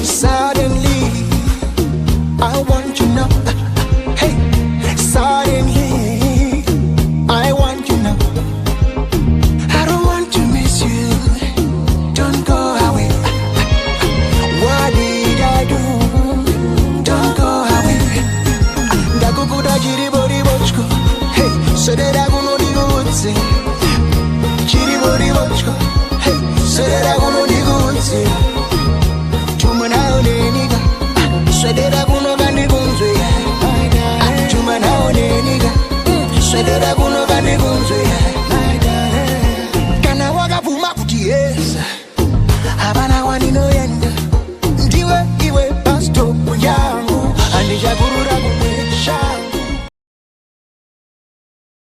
Suddenly, I want to know. Hey, suddenly, I want you now. I don't want to miss you. Don't go away. What did I do? Don't go away. Ndakukuda chiribori bochko. Hey, sedera kuno digutse. Chiribori bochko. Hey, sedera kuno digutse. Chumanao neniga. Sedera kuno gandigunze. Chumanao neniga. Sedera kuno gandigunze. Kana wakavuma kuti yes. Habana wanino yenda. Ndiwe iwe pasto yangu. Andishakurura